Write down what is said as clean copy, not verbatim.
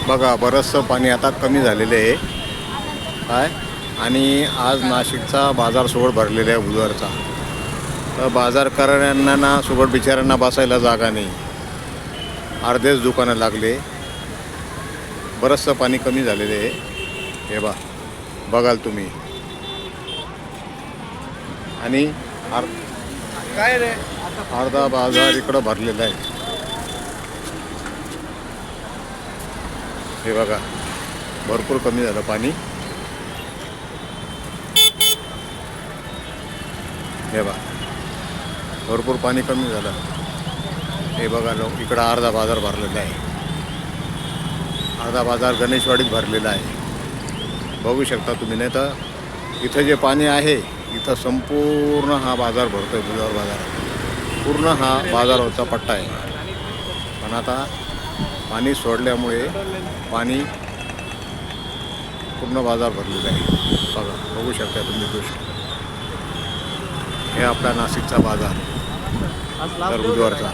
बघा बरंचसं पाणी आता कमी झालेलं आहे काय. आणि आज नाशिकचा बाजार सोहळ भरलेला आहे बुधवारचा. तर बाजार करणाऱ्यांना सुगड बिचाऱ्यांना बसायला जागा नाही, अर्धेच दुकानं लागले. बरंचसं पाणी कमी झालेलं आहे हे बघाल तुम्ही. आणि काय रे अर्धा बाजार इकडं भरलेला आहे हे बघा. भरपूर कमी झालं पाणी हे बघा. भरपूर पाणी कमी झालं हे बघा. लोक इकडं अर्धा बाजार भरलेला आहे. अर्धा बाजार गणेशवाडीत भरलेला आहे बघू शकता तुम्ही. नाही तर इथं जे पाणी आहे इथं संपूर्ण हा बाजार भरतो आहे. बुधवार बाजार पूर्ण हा बाजारावरचा पट्टा आहे. पण आता पाणी सोडल्यामुळे पाणी पूर्ण बाजार भरलेला आहे बघा. बघू शकता तुम्ही दृश्य. हे आपला नाशिकचा बाजार तर बुधवारचा.